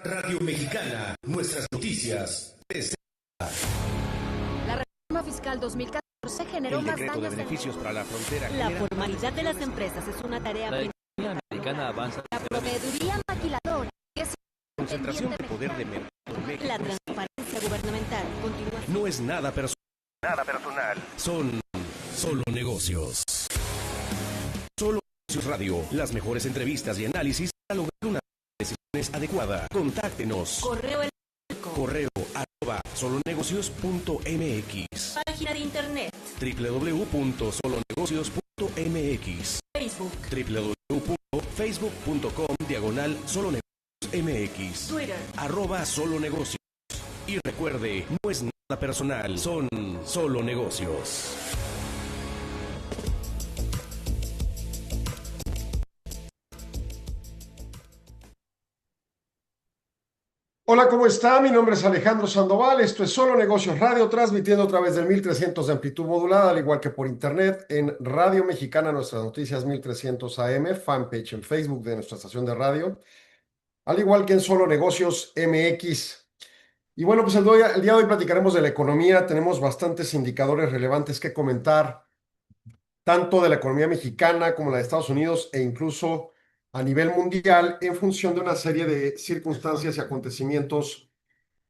Radio Mexicana, nuestras noticias. La reforma fiscal 2014 generó más daños de beneficios para la frontera. La formalidad de las empresas es una tarea La economía americana avanza. La proveeduría maquiladora es Concentración de poder de mercado en México. La transparencia gubernamental continúa. No es nada personal. Son solo negocios. Solo Negocios Radio. Las mejores entrevistas y análisis para lograr una decisión adecuada. Contáctenos. Correo electrónico. @solonegocios.mx. Página de internet. www.solonegocios.mx. Facebook. www.facebook.com/solonegociosmx. Twitter. @solonegocios. Y recuerde, no es nada personal, son solo negocios. Hola, ¿cómo está? Mi nombre es Alejandro Sandoval, esto es Solo Negocios Radio, transmitiendo a través del 1300 de amplitud modulada, al igual que por internet en Radio Mexicana, nuestras noticias 1300 AM, fanpage en Facebook de nuestra estación de radio, al igual que en Solo Negocios MX. Y bueno, pues el día de hoy platicaremos de la economía, tenemos bastantes indicadores relevantes que comentar, tanto de la economía mexicana como la de Estados Unidos e incluso a nivel mundial en función de una serie de circunstancias y acontecimientos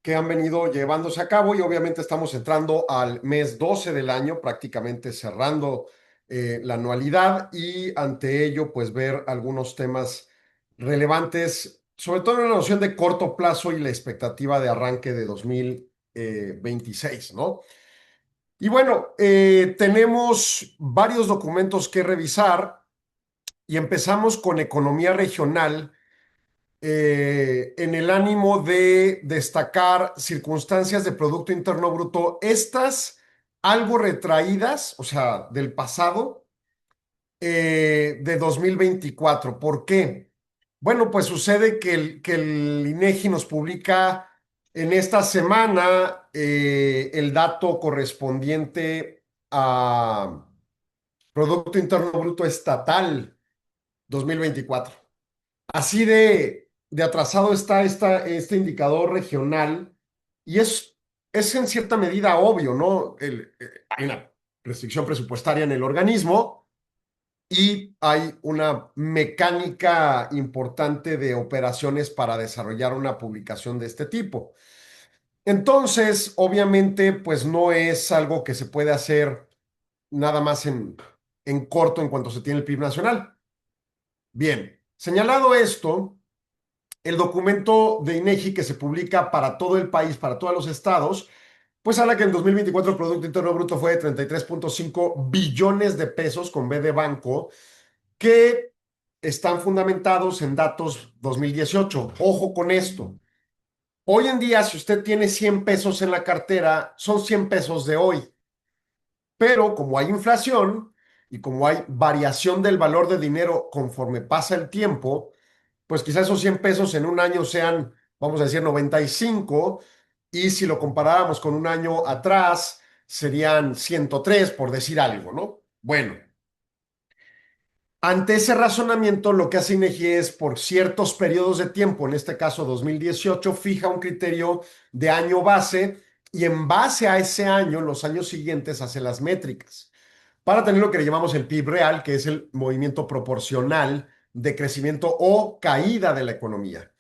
que han venido llevándose a cabo y obviamente estamos entrando al mes 12 del año, prácticamente cerrando la anualidad y ante ello pues ver algunos temas relevantes, sobre todo en una noción de corto plazo y la expectativa de arranque de 2026, ¿no? Y bueno, tenemos varios documentos que revisar y empezamos con economía regional en el ánimo de destacar circunstancias de Producto Interno Bruto, estas algo retraídas, o sea, del pasado, de 2024. ¿Por qué? Bueno, pues sucede que el INEGI nos publica en esta semana el dato correspondiente a Producto Interno Bruto Estatal 2024. Así de atrasado está este indicador regional y es en cierta medida obvio, ¿no? Hay una restricción presupuestaria en el organismo y hay una mecánica importante de operaciones para desarrollar una publicación de este tipo. Entonces, obviamente, pues no es algo que se puede hacer nada más en corto en cuanto se tiene el PIB nacional. Bien, señalado esto, el documento de INEGI que se publica para todo el país, para todos los estados, pues habla que en 2024 el Producto Interno Bruto fue de 33.5 billones de pesos con B de banco, que están fundamentados en datos 2018. Ojo con esto. Hoy en día, si usted tiene 100 pesos en la cartera, son 100 pesos de hoy. Pero como hay inflación y como hay variación del valor de dinero conforme pasa el tiempo, pues quizás esos 100 pesos en un año sean, vamos a decir, 95, y si lo comparáramos con un año atrás, serían 103, por decir algo, ¿no? Bueno, ante ese razonamiento, lo que hace INEGI es, por ciertos periodos de tiempo, en este caso 2018, fija un criterio de año base y en base a ese año, los años siguientes, hace las métricas para tener lo que le llamamos el PIB real, que es el movimiento proporcional de crecimiento o caída de la economía.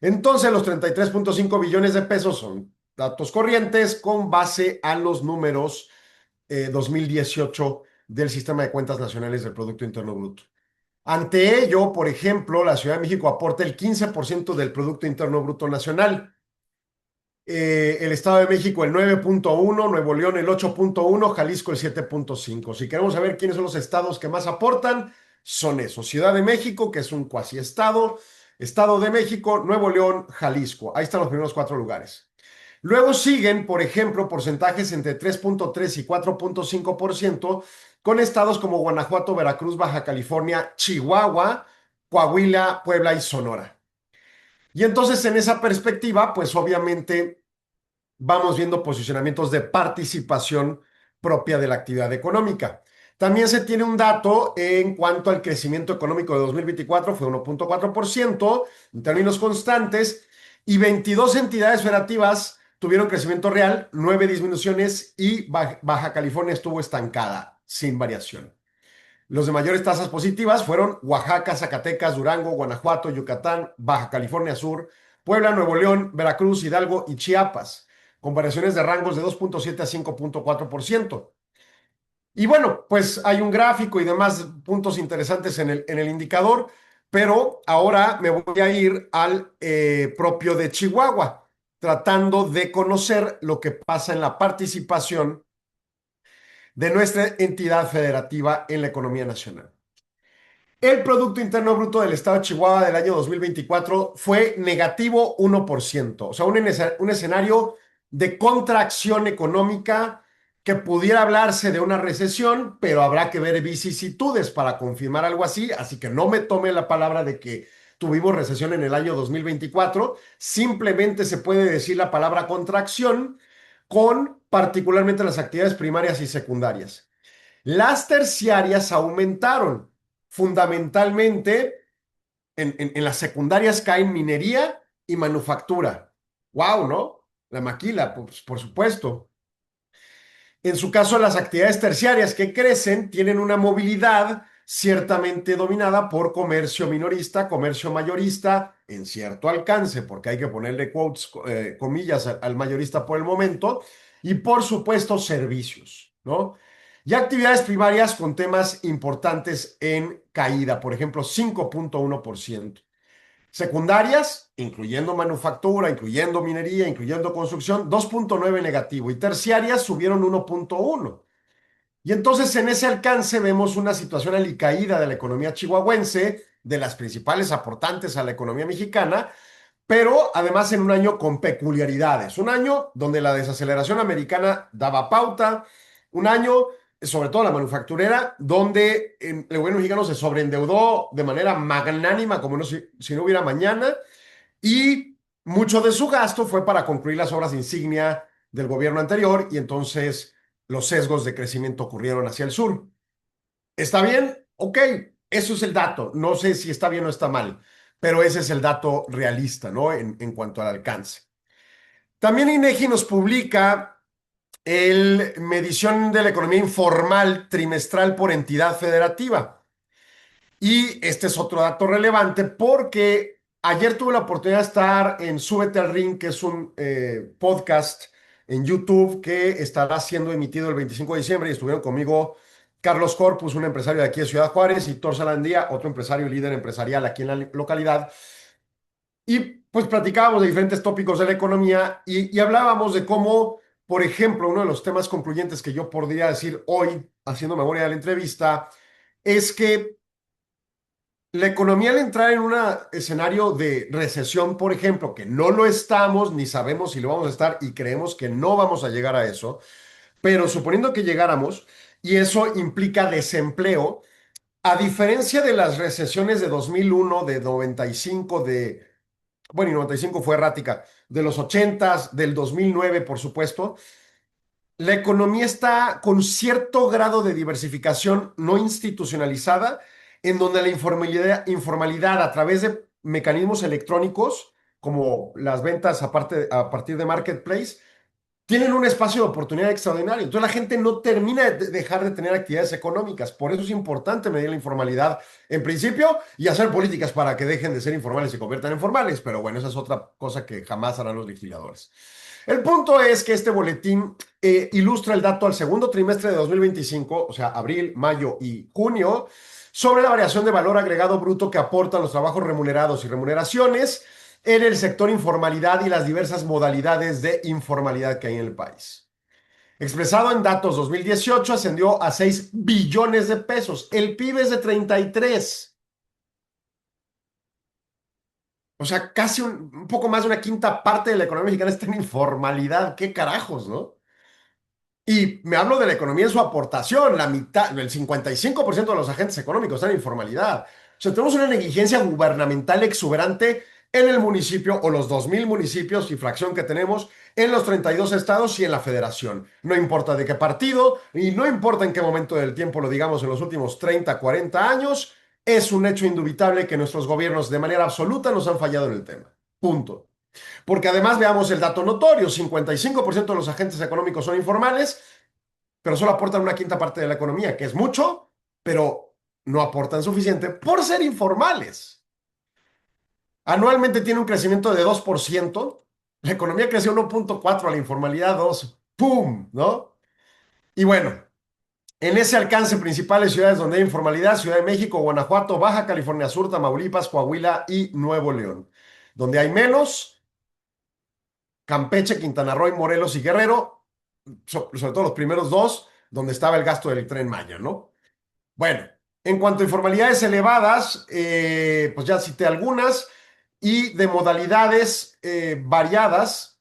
Entonces, los 33.5 billones de pesos son datos corrientes con base a los números 2018 del Sistema de Cuentas Nacionales del Producto Interno Bruto. Ante ello, por ejemplo, la Ciudad de México aporta el 15% del Producto Interno Bruto Nacional. El Estado de México el 9.1, Nuevo León el 8.1, Jalisco el 7.5. Si queremos saber quiénes son los estados que más aportan, son esos: Ciudad de México, que es un cuasi estado, Estado de México, Nuevo León, Jalisco. Ahí están los primeros 4 lugares. Luego siguen, por ejemplo, porcentajes entre 3.3 y 4.5% con estados como Guanajuato, Veracruz, Baja California, Chihuahua, Coahuila, Puebla y Sonora. Y entonces en esa perspectiva, pues obviamente vamos viendo posicionamientos de participación propia de la actividad económica. También se tiene un dato en cuanto al crecimiento económico de 2024, fue 1.4% en términos constantes, y 22 entidades federativas tuvieron crecimiento real, 9 disminuciones y Baja California estuvo estancada, sin variación. Los de mayores tasas positivas fueron Oaxaca, Zacatecas, Durango, Guanajuato, Yucatán, Baja California Sur, Puebla, Nuevo León, Veracruz, Hidalgo y Chiapas, con variaciones de rangos de 2.7 a 5.4%. Y bueno, pues hay un gráfico y demás puntos interesantes en el indicador, pero ahora me voy a ir al propio de Chihuahua, tratando de conocer lo que pasa en la participación de nuestra entidad federativa en la economía nacional. El Producto Interno Bruto del Estado de Chihuahua del año 2024 fue negativo 1%, o sea, un escenario de contracción económica que pudiera hablarse de una recesión, pero habrá que ver vicisitudes para confirmar algo así que no me tome la palabra de que tuvimos recesión en el año 2024, simplemente se puede decir la palabra contracción con particularmente las actividades primarias y secundarias. Las terciarias aumentaron, fundamentalmente en las secundarias caen minería y manufactura. ¡Wow!, ¿no? La maquila, pues, por supuesto. En su caso, las actividades terciarias que crecen tienen una movilidad ciertamente dominada por comercio minorista, comercio mayorista, en cierto alcance, porque hay que ponerle quotes, comillas al mayorista por el momento, y por supuesto servicios, ¿no? Y actividades primarias con temas importantes en caída, por ejemplo, 5.1%. Secundarias, incluyendo manufactura, incluyendo minería, incluyendo construcción, 2.9 negativo. Y terciarias subieron 1.1. Y entonces en ese alcance vemos una situación alicaída de la economía chihuahuense, de las principales aportantes a la economía mexicana, pero además en un año con peculiaridades. Un año donde la desaceleración americana daba pauta, un año, sobre todo la manufacturera, donde el gobierno mexicano se sobreendeudó de manera magnánima, como si no hubiera mañana, y mucho de su gasto fue para concluir las obras insignia del gobierno anterior, y entonces los sesgos de crecimiento ocurrieron hacia el sur. ¿Está bien? Ok, eso es el dato. No sé si está bien o está mal, pero ese es el dato realista, ¿no? En cuanto al alcance. También INEGI nos publica el medición de la economía informal trimestral por entidad federativa. Y este es otro dato relevante porque ayer tuve la oportunidad de estar en Súbete al Ring, que es un podcast en YouTube que estará siendo emitido el 25 de diciembre y estuvieron conmigo Carlos Corpus, un empresario de aquí de Ciudad Juárez, y Thor Salandía, otro empresario y líder empresarial aquí en la localidad. Y pues platicábamos de diferentes tópicos de la economía y hablábamos de cómo, por ejemplo, uno de los temas concluyentes que yo podría decir hoy, haciendo memoria de la entrevista, es que la economía al entrar en un escenario de recesión, por ejemplo, que no lo estamos, ni sabemos si lo vamos a estar y creemos que no vamos a llegar a eso, pero suponiendo que llegáramos, y eso implica desempleo, a diferencia de las recesiones de 2001, de 95, bueno, y 95 fue errática, de los 80, del 2009, por supuesto, la economía está con cierto grado de diversificación no institucionalizada, en donde la informalidad a través de mecanismos electrónicos, como las ventas a partir de Marketplace, tienen un espacio de oportunidad extraordinario. Entonces la gente no termina de dejar de tener actividades económicas. Por eso es importante medir la informalidad en principio y hacer políticas para que dejen de ser informales y se conviertan en formales. Pero bueno, esa es otra cosa que jamás harán los legisladores. El punto es que este boletín ilustra el dato al segundo trimestre de 2025, o sea, abril, mayo y junio, sobre la variación de valor agregado bruto que aportan los trabajos remunerados y remuneraciones en el sector informalidad y las diversas modalidades de informalidad que hay en el país. Expresado en datos 2018, ascendió a 6 billones de pesos. El PIB es de 33. O sea, casi un poco más de una quinta parte de la economía mexicana está en informalidad. ¿Qué carajos, no? Y me hablo de la economía en su aportación. La mitad, el 55% de los agentes económicos están en informalidad. O sea, tenemos una negligencia gubernamental exuberante en el municipio o los 2,000 municipios y fracción que tenemos en los 32 estados y en la federación. No importa de qué partido y no importa en qué momento del tiempo lo digamos en los últimos 30, 40 años, es un hecho indubitable que nuestros gobiernos de manera absoluta nos han fallado en el tema. Punto. Porque además veamos el dato notorio, 55% de los agentes económicos son informales, pero solo aportan una quinta parte de la economía, que es mucho, pero no aportan suficiente por ser informales. Anualmente tiene un crecimiento de 2%, la economía creció 1.4, la informalidad 2, ¡pum! ¿No? Y bueno, en ese alcance, principales ciudades donde hay informalidad: Ciudad de México, Guanajuato, Baja California Sur, Tamaulipas, Coahuila y Nuevo León. Donde hay menos, Campeche, Quintana Roo, Morelos y Guerrero, sobre todo los primeros dos, donde estaba el gasto del Tren Maya, ¿no? Bueno, en cuanto a informalidades elevadas, pues ya cité algunas, y de modalidades variadas,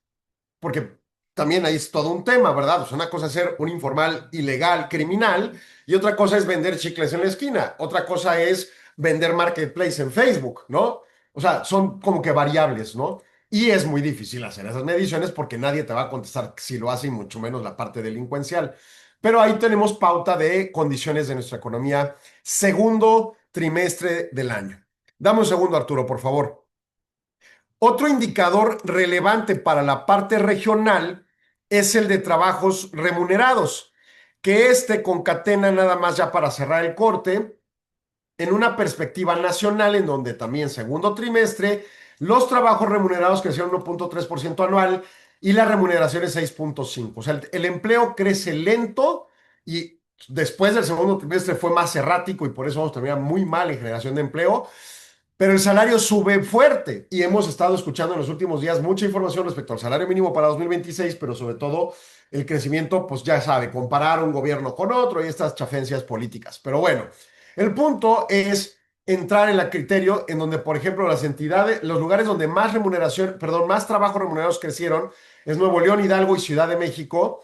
porque también ahí es todo un tema, ¿verdad? O sea, una cosa es ser un informal ilegal, criminal, y otra cosa es vender chicles en la esquina, otra cosa es vender marketplace en Facebook, ¿no? O sea, son como que variables, ¿no? Y es muy difícil hacer esas mediciones porque nadie te va a contestar si lo hace y mucho menos la parte delincuencial. Pero ahí tenemos pauta de condiciones de nuestra economía segundo trimestre del año. Dame un segundo, Arturo, por favor. Otro indicador relevante para la parte regional es el de trabajos remunerados, que este concatena nada más ya para cerrar el corte en una perspectiva nacional en donde también segundo trimestre los trabajos remunerados crecieron 1.3% anual y la remuneración es 6.5%. O sea, el empleo crece lento y después del segundo trimestre fue más errático y por eso vamos a terminar muy mal en generación de empleo. Pero el salario sube fuerte y hemos estado escuchando en los últimos días mucha información respecto al salario mínimo para 2026, pero sobre todo el crecimiento, pues ya sabe, comparar un gobierno con otro y estas chafencias políticas. Pero bueno, el punto es entrar en el criterio en donde, por ejemplo, las entidades, los lugares donde más remuneración, perdón, más trabajos remunerados crecieron es Nuevo León, Hidalgo y Ciudad de México,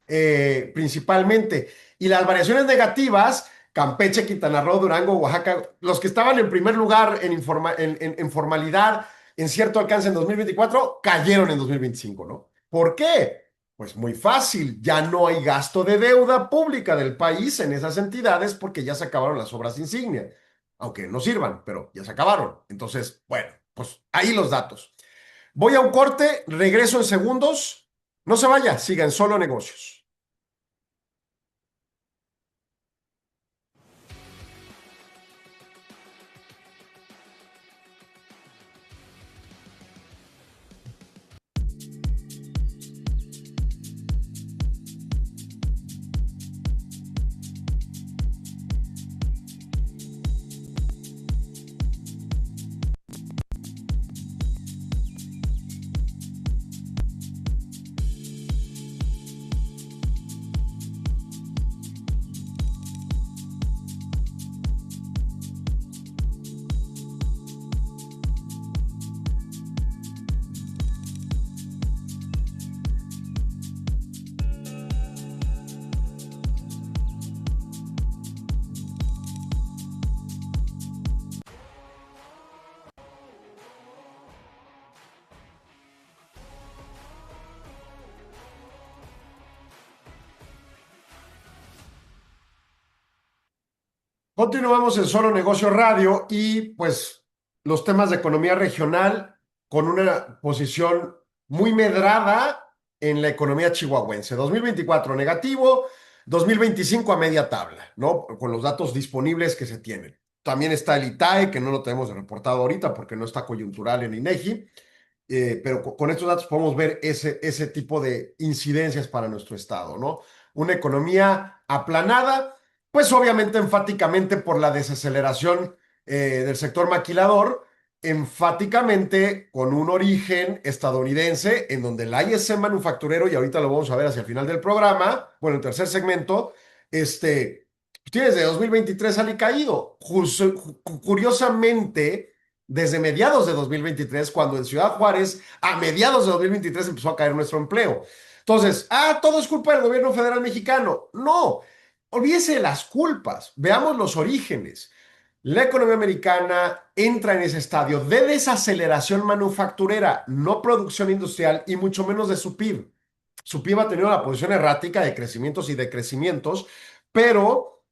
principalmente. Y las variaciones negativas: Campeche, Quintana Roo, Durango, Oaxaca, los que estaban en primer lugar en formalidad, en cierto alcance en 2024, cayeron en 2025, ¿no? ¿Por qué? Pues muy fácil, ya no hay gasto de deuda pública del país en esas entidades porque ya se acabaron las obras insignia, aunque no sirvan, pero ya se acabaron. Entonces, bueno, pues ahí los datos. Voy a un corte, regreso en segundos. No se vaya, siga en Solo Negocios. Continuamos en Solo Negocio Radio y pues los temas de economía regional con una posición muy medrada en la economía chihuahuense. 2024 negativo, 2025 a media tabla, ¿no? Con los datos disponibles que se tienen. También está el ITAE, que no lo tenemos reportado ahorita porque no está coyuntural en INEGI, pero con estos datos podemos ver ese tipo de incidencias para nuestro estado, ¿no? Una economía aplanada, pues obviamente enfáticamente por la desaceleración del sector maquilador, enfáticamente con un origen estadounidense en donde el ISM manufacturero, y ahorita lo vamos a ver hacia el final del programa, bueno, el tercer segmento, tiene desde 2023 alicaído. Curiosamente, desde mediados de 2023, cuando en Ciudad Juárez, a mediados de 2023 empezó a caer nuestro empleo. Entonces, todo es culpa del gobierno federal mexicano. No, olvídese de las culpas, veamos los orígenes. La economía americana entra en ese estadio de desaceleración manufacturera, no producción industrial y mucho menos de su PIB. Su PIB ha tenido una posición errática de crecimientos y decrecimientos, pero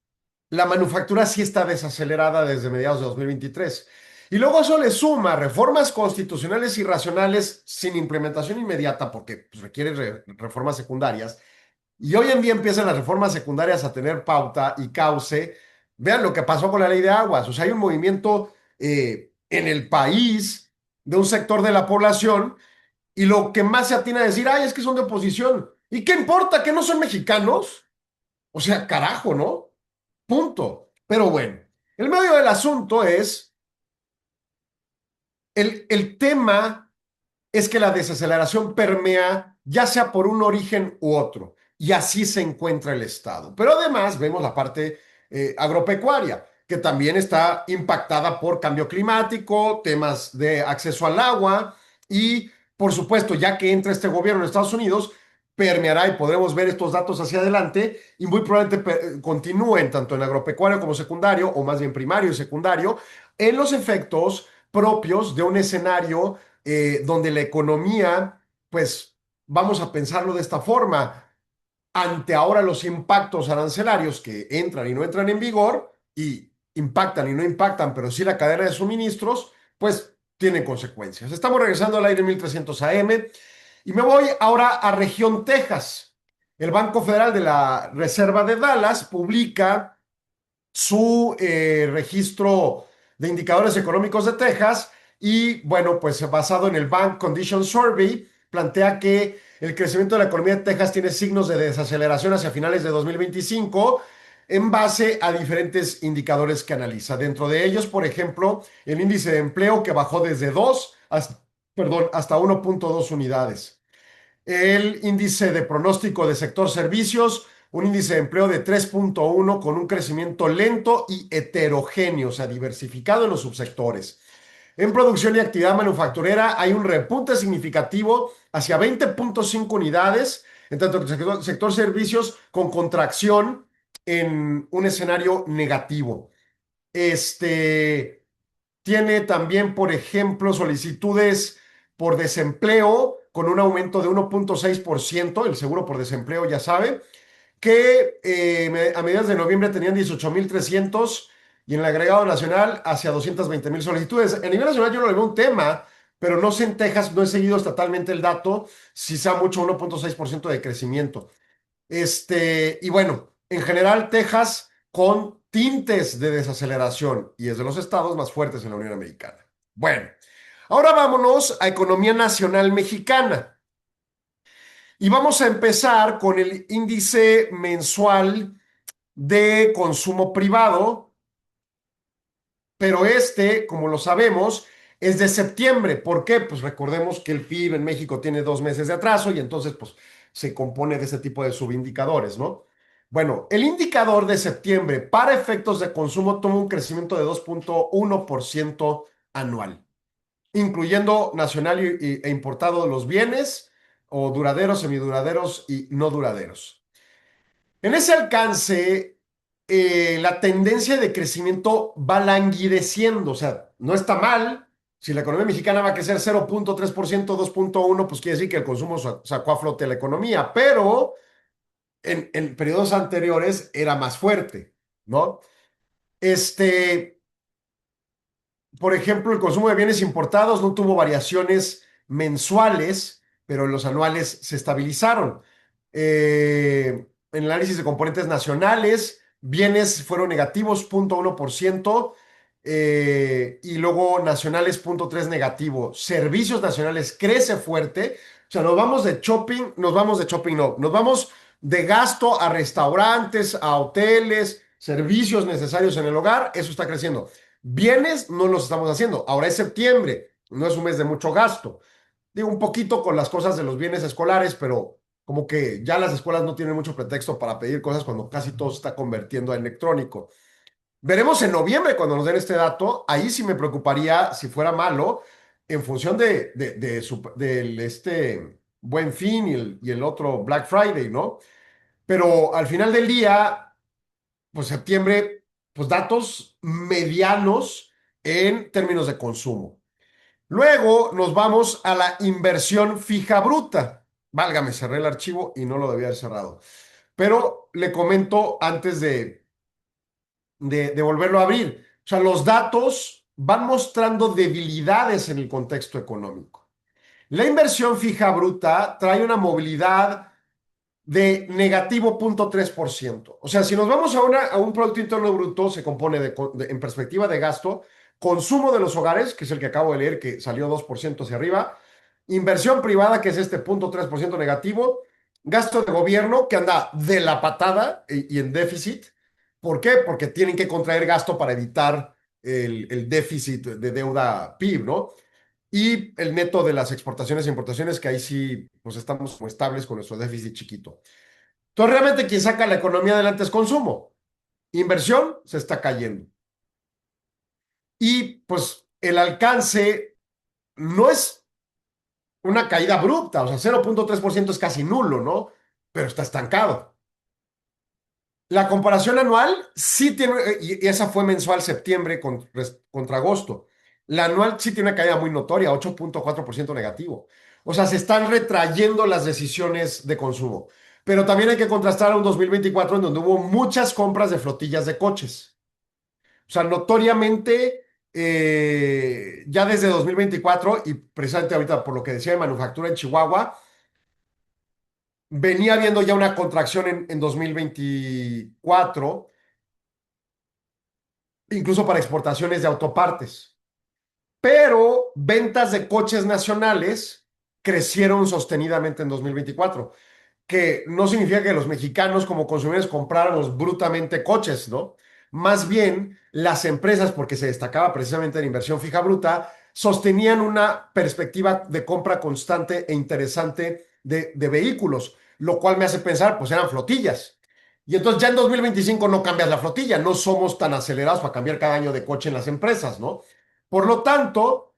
la manufactura sí está desacelerada desde mediados de 2023. Y luego eso le suma reformas constitucionales irracionales sin implementación inmediata, porque pues, requiere reformas secundarias. Y hoy en día empiezan las reformas secundarias a tener pauta y cauce. Vean lo que pasó con la ley de aguas. O sea, hay un movimiento en el país de un sector de la población y lo que más se atina a decir, ay, es que son de oposición. ¿Y qué importa? ¿Que no son mexicanos? O sea, carajo, ¿no? Punto. Pero bueno, el medio del asunto es, el tema es que la desaceleración permea ya sea por un origen u otro, y así se encuentra el Estado. Pero además vemos la parte agropecuaria, que también está impactada por cambio climático, temas de acceso al agua y, por supuesto, ya que entra este gobierno en Estados Unidos, permeará y podremos ver estos datos hacia adelante y muy probablemente continúen tanto en agropecuario como secundario, o más bien primario y secundario, en los efectos propios de un escenario donde la economía, pues vamos a pensarlo de esta forma, ante ahora los impactos arancelarios que entran y no entran en vigor y impactan y no impactan, pero sí la cadena de suministros, pues tienen consecuencias. Estamos regresando al aire 1300 AM y me voy ahora a región Texas. El Banco Federal de la Reserva de Dallas publica su registro de indicadores económicos de Texas y, bueno, pues basado en el Bank Condition Survey, plantea que el crecimiento de la economía de Texas tiene signos de desaceleración hacia finales de 2025 en base a diferentes indicadores que analiza. Dentro de ellos, por ejemplo, el índice de empleo que bajó desde 2 hasta, perdón, hasta 1.2 unidades. El índice de pronóstico de sector servicios, un índice de empleo de 3.1 con un crecimiento lento y heterogéneo, o sea, diversificado en los subsectores. En producción y actividad manufacturera hay un repunte significativo hacia 20.5 unidades, en tanto que el sector servicios con contracción en un escenario negativo. Tiene también, por ejemplo, solicitudes por desempleo con un aumento de 1.6%, el seguro por desempleo, ya sabe, que a mediados de noviembre tenían 18.300 y en el agregado nacional hacia 220.000 solicitudes. A nivel nacional yo no le veo un tema, pero no sé en Texas, no he seguido estatalmente el dato, si sea mucho 1.6% de crecimiento. Y bueno, en general Texas con tintes de desaceleración y es de los estados más fuertes en la Unión Americana. Bueno, ahora vámonos a economía nacional mexicana y vamos a empezar con el índice mensual de consumo privado, pero como lo sabemos, es de septiembre. ¿Por qué? Pues recordemos que el PIB en México tiene 2 meses de atraso y entonces pues se compone de ese tipo de subindicadores, ¿no? Bueno, el indicador de septiembre para efectos de consumo tuvo un crecimiento de 2.1% anual, incluyendo nacional e importado de los bienes o duraderos, semiduraderos y no duraderos. En ese alcance, la tendencia de crecimiento va languideciendo, o sea, no está mal. Si la economía mexicana va a crecer 0.3%, 2.1%, pues quiere decir que el consumo sacó a flote la economía, pero en periodos anteriores era más fuerte, ¿no? Este, por ejemplo, el consumo de bienes importados no tuvo variaciones mensuales, pero en los anuales se estabilizaron. En el análisis de componentes nacionales, bienes fueron negativos 0.1%, y luego nacionales 0.3% negativo. Servicios nacionales crece fuerte. O sea, nos vamos de gasto a restaurantes, a hoteles, servicios necesarios en el hogar, eso está creciendo. Bienes no los estamos haciendo. Ahora es septiembre, no es un mes de mucho gasto. Digo, un poquito con las cosas de los bienes escolares, pero como que ya las escuelas no tienen mucho pretexto para pedir cosas cuando casi todo se está convirtiendo a electrónico. Veremos en noviembre cuando nos den este dato. Ahí sí me preocuparía si fuera malo en función del Buen Fin y el otro Black Friday, ¿no? Pero al final del día, pues septiembre, pues datos medianos en términos de consumo. Luego nos vamos a la inversión fija bruta. Válgame, cerré el archivo y no lo debía haber cerrado. Pero le comento antes de volverlo a abrir. O sea, los datos van mostrando debilidades en el contexto económico. La inversión fija bruta trae una movilidad de negativo 0.3%. O sea, si nos vamos a un Producto Interno Bruto, se compone en perspectiva de gasto, consumo de los hogares, que es el que acabo de leer, que salió 2% hacia arriba, inversión privada, que es este 0.3% negativo, gasto de gobierno, que anda de la patada y en déficit. ¿Por qué? Porque tienen que contraer gasto para evitar el déficit de deuda PIB, ¿no? Y el neto de las exportaciones e importaciones, que ahí sí, pues estamos como estables con nuestro déficit chiquito. Entonces, realmente quien saca la economía adelante es consumo. Inversión se está cayendo. Y pues el alcance no es una caída abrupta, o sea, 0.3% es casi nulo, ¿no? Pero está estancado. La comparación anual sí tiene, y esa fue mensual septiembre contra agosto. La anual sí tiene una caída muy notoria, 8.4% negativo. O sea, se están retrayendo las decisiones de consumo. Pero también hay que contrastar a un 2024 en donde hubo muchas compras de flotillas de coches. O sea, notoriamente, ya desde 2024, y precisamente ahorita por lo que decía de manufactura en Chihuahua, venía habiendo ya una contracción en 2024 incluso para exportaciones de autopartes. Pero ventas de coches nacionales crecieron sostenidamente en 2024, que no significa que los mexicanos como consumidores compráramos brutamente coches, ¿no? Más bien, las empresas, porque se destacaba precisamente la inversión fija bruta, sostenían una perspectiva de compra constante e interesante de vehículos, lo cual me hace pensar, pues eran flotillas. Y entonces ya en 2025 no cambias la flotilla, no somos tan acelerados para cambiar cada año de coche en las empresas, ¿no? Por lo tanto,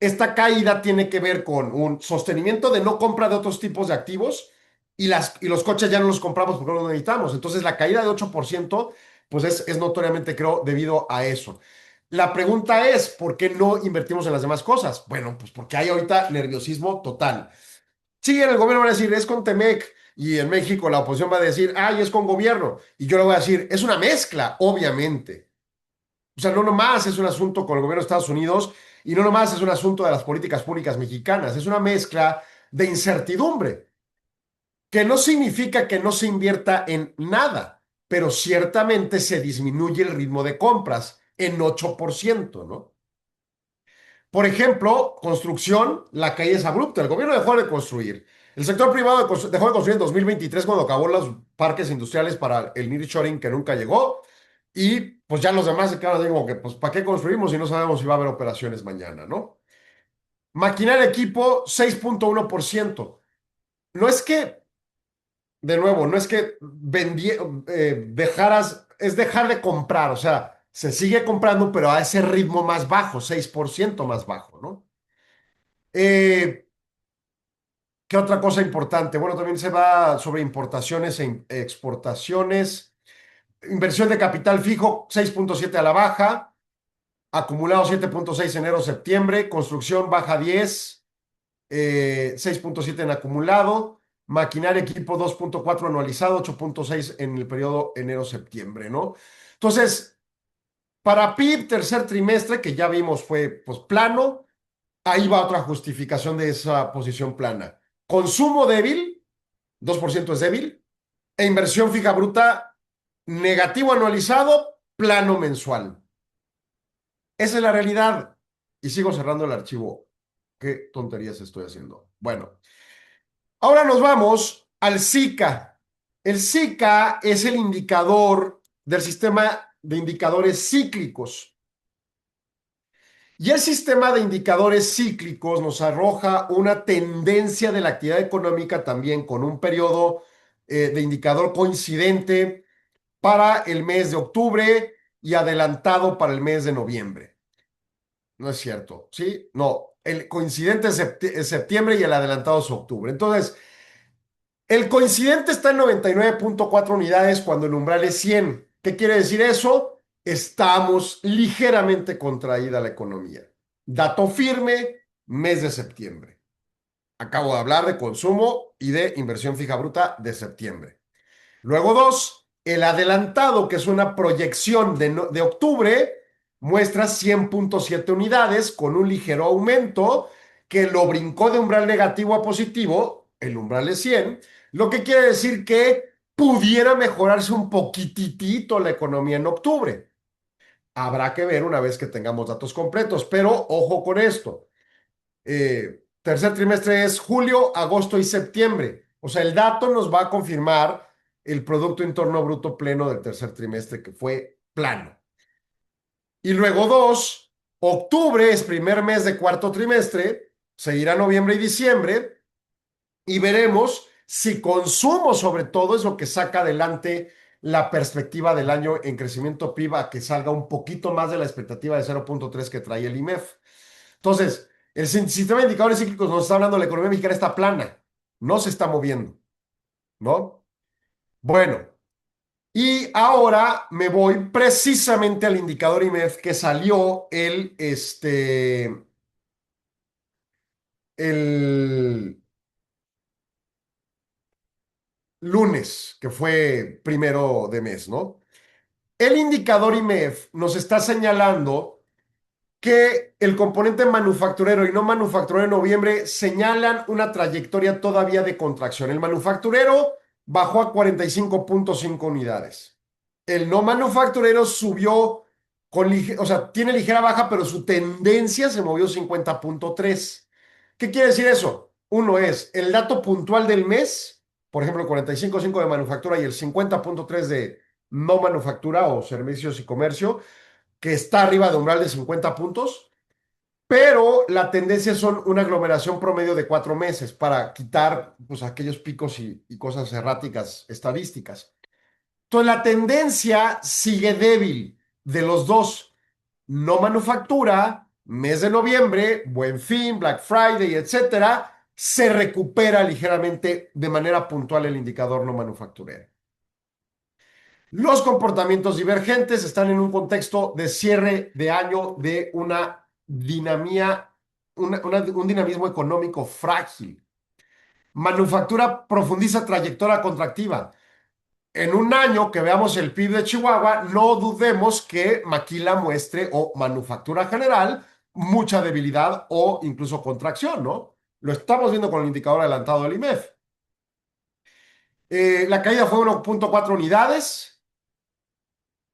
esta caída tiene que ver con un sostenimiento de no compra de otros tipos de activos y los coches ya no los compramos porque no los necesitamos. Entonces, la caída de 8%, pues es notoriamente, creo, debido a eso. La pregunta es, ¿por qué no invertimos en las demás cosas? Bueno, pues porque hay ahorita nerviosismo total. Sí, en el gobierno van a decir, es con Temec, y en México la oposición va a decir, ay, es con gobierno. Y yo le voy a decir, es una mezcla, obviamente. O sea, no nomás es un asunto con el gobierno de Estados Unidos y no nomás es un asunto de las políticas públicas mexicanas, es una mezcla de incertidumbre, que no significa que no se invierta en nada, pero ciertamente se disminuye el ritmo de compras en 8%, ¿no? Por ejemplo, construcción, la caída es abrupta, el gobierno dejó de construir. El sector privado dejó de construir en 2023 cuando acabó los parques industriales para el nearshoring que nunca llegó. Y pues ya los demás se quedaron así como que, pues, ¿para qué construimos si no sabemos si va a haber operaciones mañana, ¿no? Maquinaria equipo, 6.1%. No es que, de nuevo, no es que dejaras, es dejar de comprar, o sea, se sigue comprando, pero a ese ritmo más bajo, 6% más bajo, ¿no? Eh, ¿Qué otra cosa importante? Bueno, también se va sobre importaciones e exportaciones. Inversión de capital fijo, 6.7 a la baja. Acumulado 7.6 enero-septiembre. Construcción baja 10. 6.7 en acumulado. Maquinaria equipo 2.4 anualizado, 8.6 en el periodo enero-septiembre, ¿no? Entonces, para PIB, tercer trimestre, que ya vimos fue pues plano, ahí va otra justificación de esa posición plana. Consumo débil, 2% es débil, e inversión fija bruta, negativo anualizado, plano mensual. Esa es la realidad. Y sigo cerrando el archivo. ¿Qué tonterías estoy haciendo? Bueno, ahora nos vamos al SICA. El SICA es el indicador del sistema de indicadores cíclicos. Y el sistema de indicadores cíclicos nos arroja una tendencia de la actividad económica también con un periodo de indicador coincidente para el mes de octubre y adelantado para el mes de noviembre. No es cierto, ¿sí? No, el coincidente es septiembre y el adelantado es octubre. Entonces, el coincidente está en 99.4 unidades cuando el umbral es 100. ¿Qué quiere decir eso? Estamos ligeramente contraída la economía. Dato firme, mes de septiembre. Acabo de hablar de consumo y de inversión fija bruta de septiembre. Luego dos, el adelantado, que es una proyección de octubre, muestra 100.7 unidades con un ligero aumento que lo brincó de umbral negativo a positivo, el umbral es 100, lo que quiere decir que pudiera mejorarse un poquitito la economía en octubre. Habrá que ver una vez que tengamos datos completos, pero ojo con esto. Tercer trimestre es julio, agosto y septiembre. O sea, el dato nos va a confirmar el Producto Interno Bruto pleno del tercer trimestre, que fue plano. Y luego dos, octubre es primer mes de cuarto trimestre, seguirá noviembre y diciembre, y veremos si consumo sobre todo es lo que saca adelante la perspectiva del año en crecimiento PIB a que salga un poquito más de la expectativa de 0.3 que trae el IMEF. Entonces, el sistema de indicadores cíclicos nos está hablando, la economía mexicana está plana, no se está moviendo, ¿no? Bueno, y ahora me voy precisamente al indicador IMEF que salió el lunes, que fue primero de mes, ¿no? El indicador IMEF nos está señalando que el componente manufacturero y no manufacturero en noviembre señalan una trayectoria todavía de contracción. El manufacturero bajó a 45.5 unidades. El no manufacturero subió o sea, tiene ligera baja, pero su tendencia se movió 50.3. ¿Qué quiere decir eso? Uno es el dato puntual del mes, por ejemplo, el 45.5 de manufactura y el 50.3 de no manufactura o servicios y comercio, que está arriba de umbral de 50 puntos, pero la tendencia son una aglomeración promedio de 4 meses para quitar pues, aquellos picos y cosas erráticas estadísticas. Entonces la tendencia sigue débil de los dos. No manufactura, mes de noviembre, Buen Fin, Black Friday, etcétera, se recupera ligeramente de manera puntual el indicador no manufacturero. Los comportamientos divergentes están en un contexto de cierre de año de una dinamía, un dinamismo económico frágil. Manufactura profundiza trayectoria contractiva. En un año que veamos el PIB de Chihuahua, no dudemos que Maquila muestre, o manufactura general, mucha debilidad o incluso contracción, ¿no? Lo estamos viendo con el indicador adelantado del IMEF. La caída fue 1.4 unidades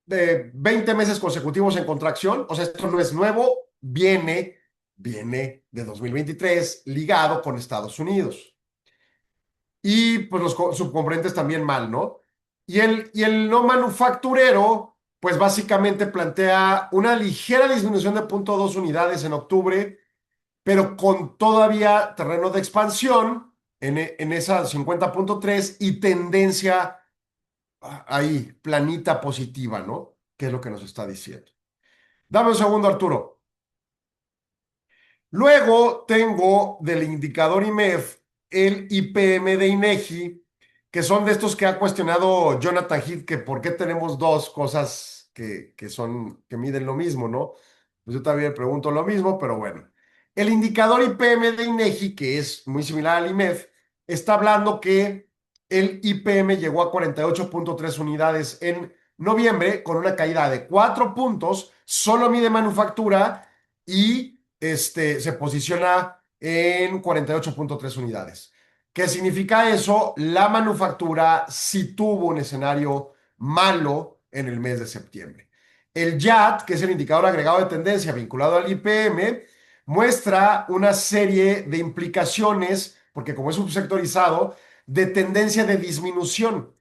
de 20 meses consecutivos en contracción. O sea, esto no es nuevo, viene de 2023 ligado con Estados Unidos. Y pues los subcomponentes también mal, ¿no? Y el no manufacturero, pues básicamente plantea una ligera disminución de 0.2 unidades en octubre, pero con todavía terreno de expansión en esa 50.3 y tendencia ahí, planita positiva, ¿no? ¿Qué es lo que nos está diciendo? Dame un segundo, Arturo. Luego tengo del indicador IMEF el IPM de INEGI, que son de estos que ha cuestionado Jonathan Heath, que por qué tenemos dos cosas que miden lo mismo, ¿no? Pues yo también pregunto lo mismo, pero bueno. El indicador IPM de INEGI, que es muy similar al IMEF, está hablando que el IPM llegó a 48.3 unidades en noviembre, con una caída de 4 puntos, solo mide manufactura y se posiciona en 48.3 unidades. ¿Qué significa eso? La manufactura sí tuvo un escenario malo en el mes de septiembre. El YAT, que es el indicador agregado de tendencia vinculado al IPM, muestra una serie de implicaciones, porque como es subsectorizado, de tendencia de disminución.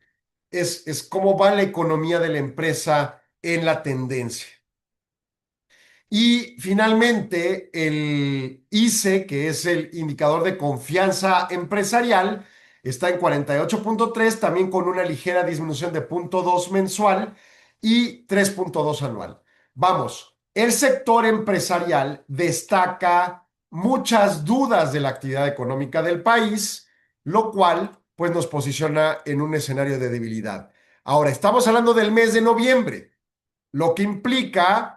Es cómo va la economía de la empresa en la tendencia. Y finalmente, el ICE, que es el indicador de confianza empresarial, está en 48.3, también con una ligera disminución de 0.2 mensual y 3.2 anual. Vamos, el sector empresarial destaca muchas dudas de la actividad económica del país, lo cual pues nos posiciona en un escenario de debilidad. Ahora, estamos hablando del mes de noviembre, lo que implica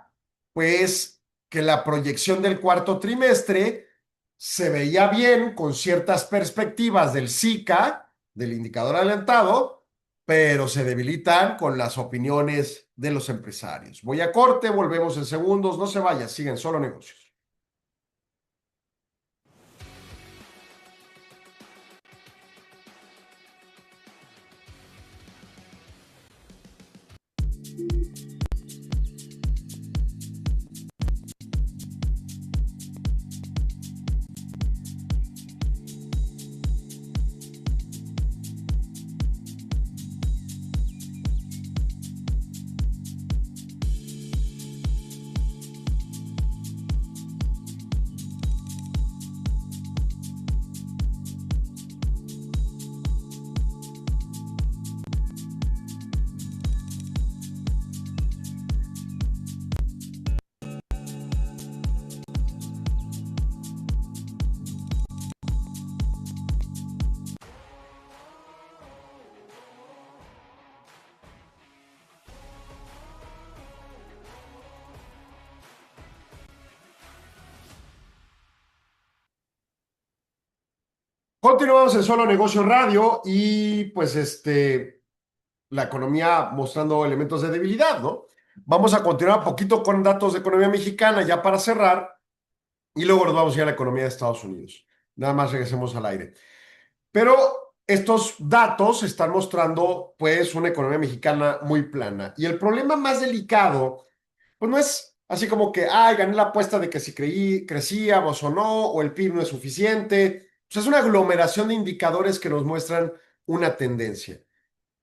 pues que la proyección del cuarto trimestre se veía bien con ciertas perspectivas del SICA, del indicador adelantado, pero se debilitan con las opiniones de los empresarios. Voy a corte, volvemos en segundos, no se vayan, siguen Solo Negocios. Continuamos en Solo Negocios Radio y pues la economía mostrando elementos de debilidad, ¿no? Vamos a continuar un poquito con datos de economía mexicana ya para cerrar y luego nos vamos a ir a la economía de Estados Unidos. Nada más regresemos al aire. Pero estos datos están mostrando pues una economía mexicana muy plana y el problema más delicado pues no es así como que, ay, gané la apuesta de que si crecíamos o no, o el PIB no es suficiente. Pues es una aglomeración de indicadores que nos muestran una tendencia.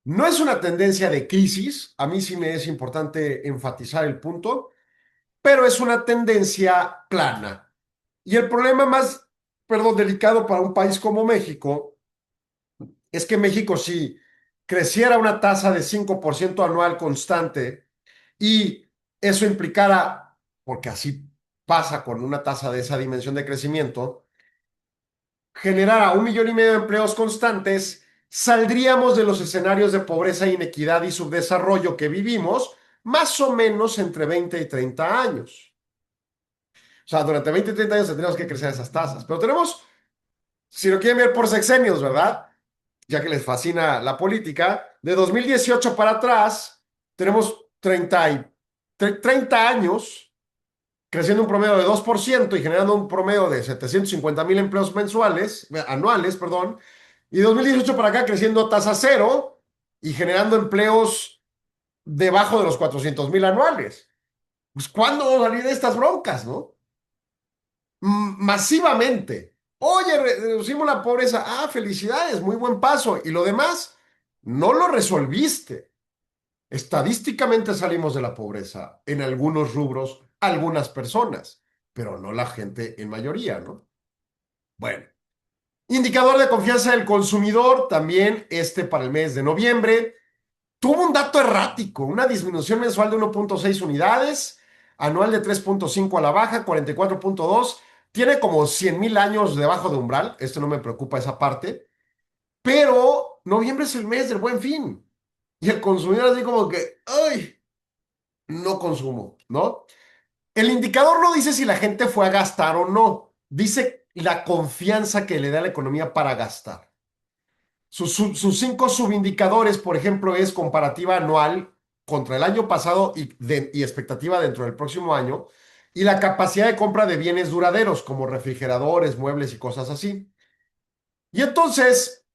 No es una tendencia de crisis, a mí sí me es importante enfatizar el punto, pero es una tendencia plana. Y el problema más, perdón, delicado para un país como México es que México si creciera una tasa de 5% anual constante y eso implicara, porque así pasa con una tasa de esa dimensión de crecimiento, generara 1,5 millones de empleos constantes, saldríamos de los escenarios de pobreza, inequidad y subdesarrollo que vivimos más o menos entre 20 y 30 años. O sea, durante 20 y 30 años tendríamos que crecer esas tasas. Pero tenemos, si lo quieren ver por sexenios, ¿verdad? Ya que les fascina la política, de 2018 para atrás, tenemos 30 años creciendo un promedio de 2% y generando un promedio de 750,000 empleos anuales, perdón, y de 2018 para acá creciendo a tasa cero y generando empleos debajo de los 400,000 anuales. Pues, ¿cuándo vamos a salir de estas broncas, no? Masivamente. Oye, reducimos la pobreza. Ah, felicidades, muy buen paso. Y lo demás, no lo resolviste. Estadísticamente salimos de la pobreza en algunos rubros, algunas personas, pero no la gente en mayoría, ¿no? Bueno, indicador de confianza del consumidor, también para el mes de noviembre, tuvo un dato errático, una disminución mensual de 1,6 unidades, anual de 3,5 a la baja, 44,2. Tiene como 100,000 años debajo de umbral, esto no me preocupa esa parte, pero noviembre es el mes del Buen Fin. Y el consumidor así como que, ¡ay! No consumo, ¿no? El indicador no dice si la gente fue a gastar o no, dice la confianza que le da la economía para gastar. Sus 5 subindicadores, por ejemplo, es comparativa anual contra el año pasado y expectativa dentro del próximo año, y la capacidad de compra de bienes duraderos como refrigeradores, muebles y cosas así. Y entonces,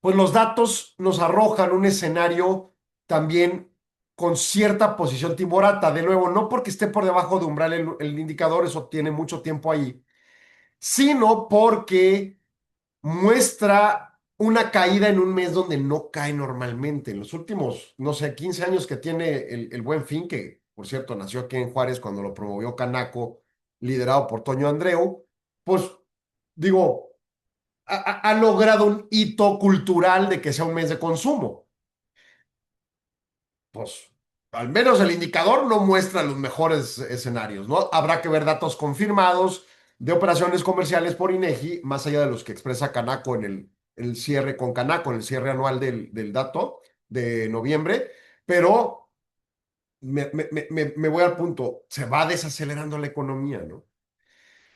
pues los datos nos arrojan un escenario también con cierta posición timorata. De nuevo, no porque esté por debajo de umbral el indicador, eso tiene mucho tiempo ahí, sino porque muestra una caída en un mes donde no cae normalmente. En los últimos, no sé, 15 años que tiene el Buen Fin, que por cierto nació aquí en Juárez cuando lo promovió Canaco, liderado por Toño Andreu, pues digo, ha logrado un hito cultural de que sea un mes de consumo. Pues al menos el indicador no muestra los mejores escenarios, ¿no? Habrá que ver datos confirmados de operaciones comerciales por INEGI, más allá de los que expresa Canaco en el cierre con Canaco, en el cierre anual del dato de noviembre, pero me voy al punto, se va desacelerando la economía, ¿no?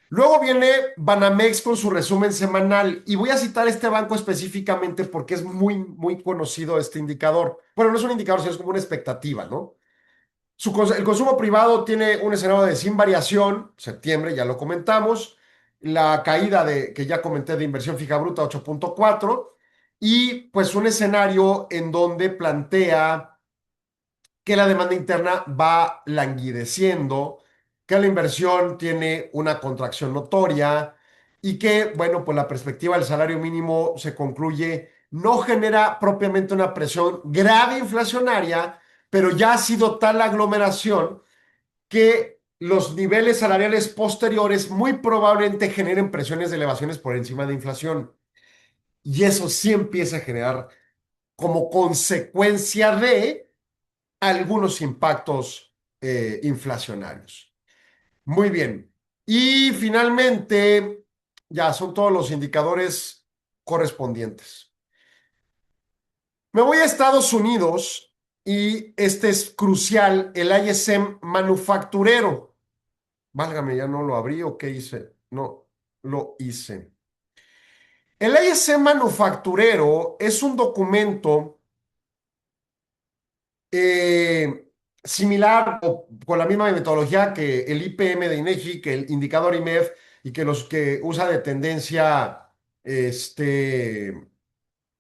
Luego viene Banamex con su resumen semanal y voy a citar este banco específicamente porque es muy, muy conocido este indicador. Bueno, no es un indicador, sino es como una expectativa, ¿no? El consumo privado tiene un escenario de sin variación, septiembre, ya lo comentamos, la caída que ya comenté de inversión fija bruta 8.4 y pues un escenario en donde plantea que la demanda interna va languideciendo, que la inversión tiene una contracción notoria y que, bueno, pues la perspectiva del salario mínimo se concluye, no genera propiamente una presión grave inflacionaria, pero ya ha sido tal la aglomeración que los niveles salariales posteriores muy probablemente generen presiones de elevaciones por encima de inflación. Y eso sí empieza a generar como consecuencia de algunos impactos inflacionarios. Muy bien. Y finalmente, ya son todos los indicadores correspondientes. Me voy a Estados Unidos y este es crucial, el ISM manufacturero. Válgame, ya no lo abrí o qué hice. No, lo hice. El ISM manufacturero es un documento similar o con la misma metodología que el IPM de INEGI, que el indicador IMEF y que los que usa de tendencia,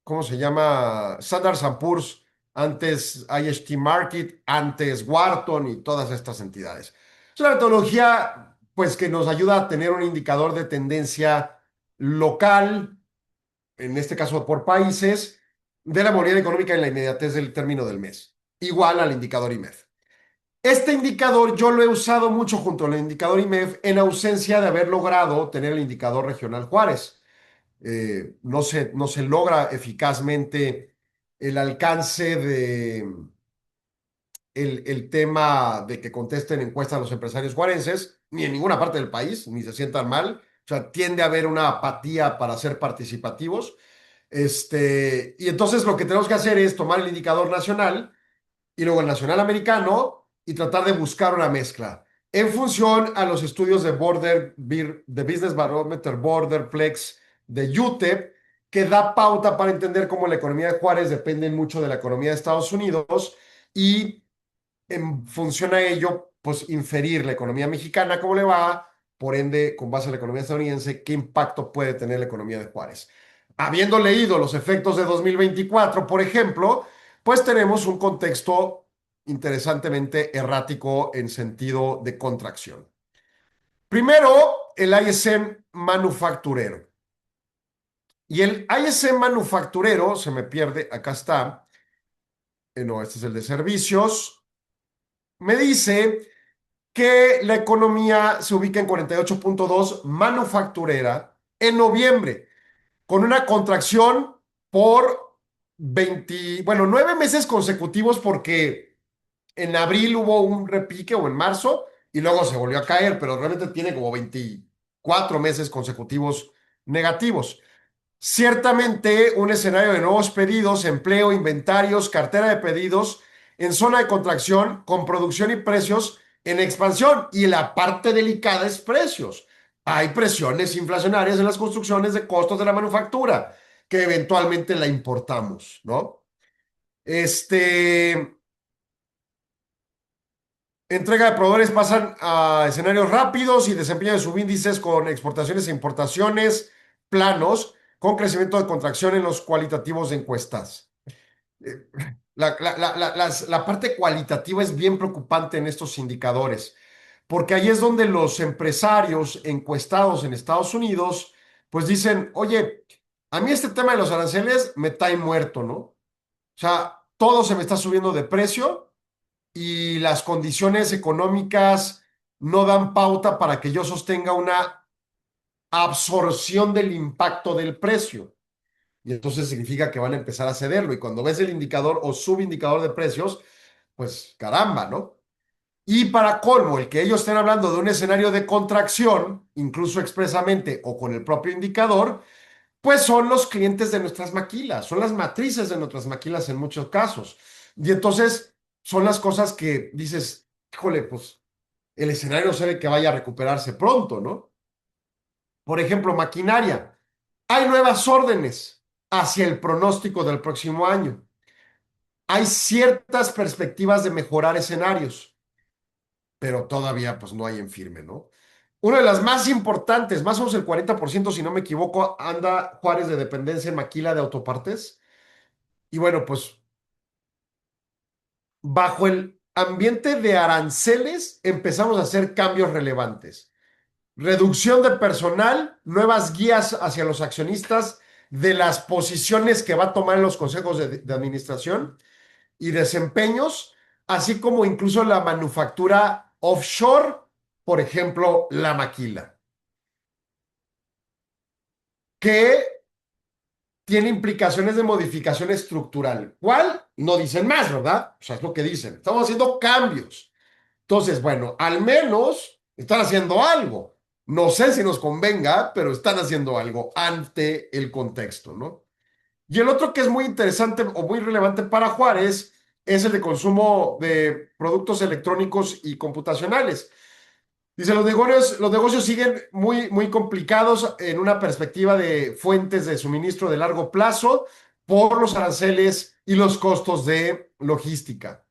¿cómo se llama? Standard Poor's, antes IHT Market, antes Wharton y todas estas entidades. Es una metodología, pues, que nos ayuda a tener un indicador de tendencia local, en este caso por países, de la movilidad económica en la inmediatez del término del mes, igual al indicador IMEF. Este indicador yo lo he usado mucho junto al indicador IMEF en ausencia de haber logrado tener el indicador regional Juárez. No se logra eficazmente el alcance de el tema de que contesten encuestas a los empresarios juarenses, ni en ninguna parte del país, ni se sientan mal. O sea, tiende a haber una apatía para ser participativos. Y entonces lo que tenemos que hacer es tomar el indicador nacional y luego el nacional americano y tratar de buscar una mezcla en función a los estudios de Business Barometer Borderplex de UTEP, que da pauta para entender cómo la economía de Juárez depende mucho de la economía de Estados Unidos y en función a ello, pues inferir la economía mexicana, cómo le va, por ende, con base en la economía estadounidense, qué impacto puede tener la economía de Juárez. Habiendo leído los efectos de 2024, por ejemplo, pues tenemos un contexto interesantemente errático en sentido de contracción. Primero, el ISM manufacturero. Y el ISM manufacturero, se me pierde, acá está, no, este es el de servicios, me dice que la economía se ubica en 48.2 manufacturera en noviembre, con una contracción por 9 meses consecutivos porque en abril hubo un repique o en marzo y luego se volvió a caer, pero realmente tiene como 24 meses consecutivos negativos. Ciertamente un escenario de nuevos pedidos, empleo, inventarios, cartera de pedidos en zona de contracción con producción y precios en expansión. Y la parte delicada es precios. Hay presiones inflacionarias en las construcciones de costos de la manufactura que eventualmente la importamos, ¿no? Entrega de proveedores pasan a escenarios rápidos y desempeño de subíndices con exportaciones e importaciones planos, con crecimiento de contracción en los cualitativos de encuestas. Eh, la parte cualitativa es bien preocupante en estos indicadores, porque ahí es donde los empresarios encuestados en Estados Unidos, pues dicen, oye, a mí este tema de los aranceles me trae muerto, ¿no? O sea, todo se me está subiendo de precio y las condiciones económicas no dan pauta para que yo sostenga una absorción del impacto del precio. Y entonces significa que van a empezar a cederlo. Y cuando ves el indicador o subindicador de precios, pues caramba, ¿no? Y para colmo, el que ellos estén hablando de un escenario de contracción, incluso expresamente o con el propio indicador, pues son los clientes de nuestras maquilas, son las matrices de nuestras maquilas en muchos casos. Y entonces son las cosas que dices, híjole, pues el escenario se ve que vaya a recuperarse pronto, ¿no? Por ejemplo, maquinaria. Hay nuevas órdenes hacia el pronóstico del próximo año. Hay ciertas perspectivas de mejorar escenarios, pero todavía pues no hay en firme, ¿no? Una de las más importantes, más o menos el 40%, si no me equivoco, anda Juárez de dependencia en maquila de autopartes. Y bueno, pues bajo el ambiente de aranceles empezamos a hacer cambios relevantes. Reducción de personal, nuevas guías hacia los accionistas de las posiciones que va a tomar en los consejos de administración y desempeños, así como incluso la manufactura offshore, por ejemplo, la maquila, que tiene implicaciones de modificación estructural. ¿Cuál? No dicen más, ¿verdad? O sea, es lo que dicen. Estamos haciendo cambios. Entonces, bueno, al menos están haciendo algo. No sé si nos convenga, pero están haciendo algo ante el contexto, ¿no? Y el otro que es muy interesante o muy relevante para Juárez es el de consumo de productos electrónicos y computacionales. Dice, los negocios siguen muy, muy complicados en una perspectiva de fuentes de suministro de largo plazo por los aranceles y los costos de logística.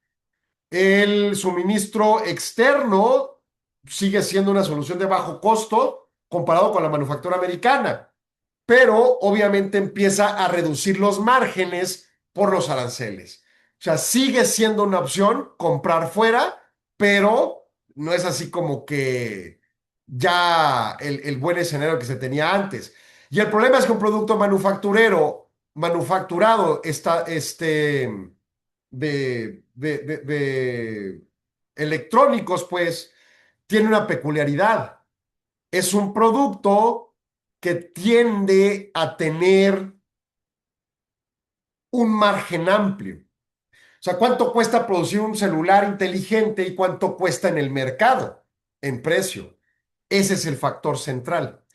El suministro externo sigue siendo una solución de bajo costo comparado con la manufactura americana, pero obviamente empieza a reducir los márgenes por los aranceles. O sea, sigue siendo una opción comprar fuera, pero no es así como que ya el buen escenario que se tenía antes. Y el problema es que un producto manufacturado está, de electrónicos, pues, tiene una peculiaridad. Es un producto que tiende a tener un margen amplio. O sea, ¿cuánto cuesta producir un celular inteligente y cuánto cuesta en el mercado en precio? Ese es el factor central.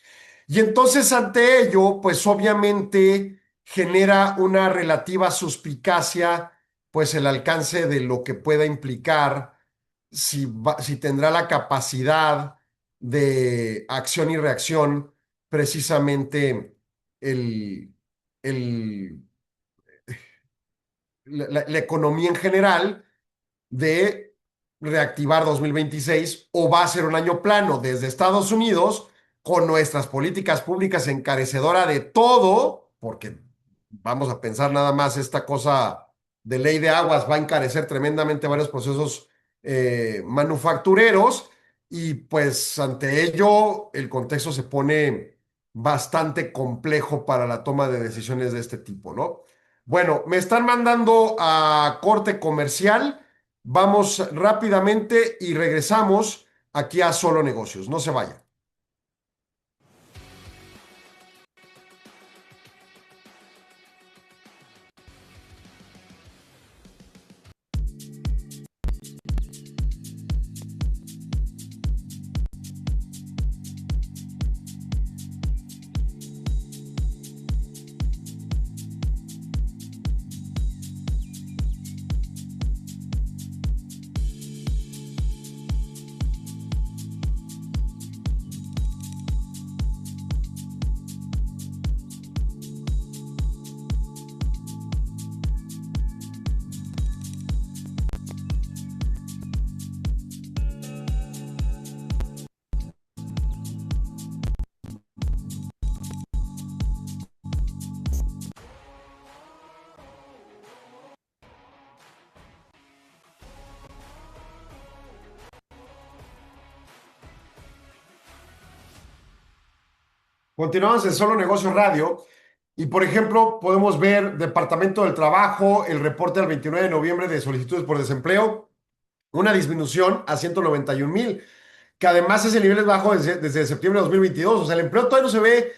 Y entonces ante ello, pues obviamente genera una relativa suspicacia, pues el alcance de lo que pueda implicar si tendrá la capacidad de acción y reacción precisamente el, el, la economía en general de reactivar 2026 o va a ser un año plano desde Estados Unidos con nuestras políticas públicas encarecedora de todo, porque vamos a pensar nada más esta cosa de ley de aguas va a encarecer tremendamente varios procesos manufactureros y pues ante ello el contexto se pone bastante complejo para la toma de decisiones de este tipo, ¿no? Bueno, me están mandando a corte comercial. Vamos rápidamente y regresamos aquí a Solo Negocios. No se vayan. Continuamos en Solo Negocios Radio y, por ejemplo, podemos ver Departamento del Trabajo, el reporte del 29 de noviembre de solicitudes por desempleo, una disminución a 191,000, que además ese nivel es bajo desde septiembre de 2022. O sea, el empleo todavía no se ve,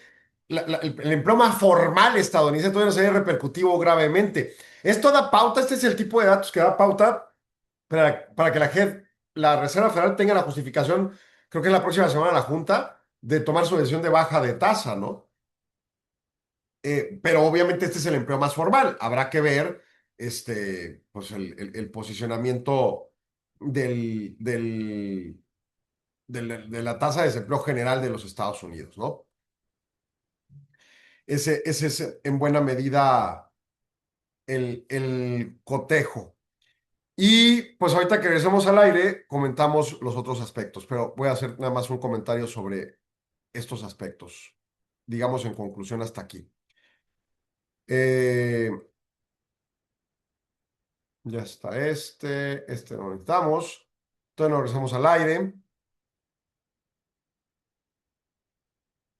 el empleo más formal estadounidense todavía no se ve repercutivo gravemente. Esto da pauta, este es el tipo de datos que da pauta para que la Reserva Federal tenga la justificación, creo que es la próxima semana la Junta, de tomar su decisión de baja de tasa, ¿no? Pero obviamente este es el empleo más formal. Habrá que ver pues el posicionamiento de la tasa de desempleo general de los Estados Unidos, ¿no? Ese es en buena medida el cotejo. Y pues ahorita que regresemos al aire, comentamos los otros aspectos, pero voy a hacer nada más un comentario sobre estos aspectos, digamos en conclusión hasta aquí. Eh, ya está este lo necesitamos. Entonces nos regresamos al aire.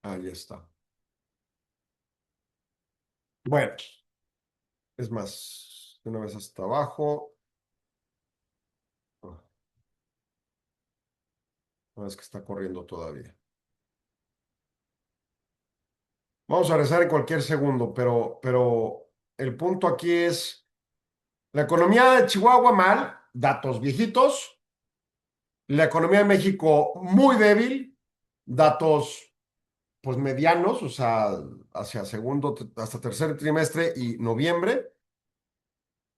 Ahí está. Bueno, es más, de una vez hasta abajo. Ah, no es que está corriendo todavía. Vamos a regresar en cualquier segundo, pero el punto aquí es la economía de Chihuahua mal, datos viejitos. La economía de México muy débil, datos pues medianos, o sea, hacia segundo hasta tercer trimestre y noviembre,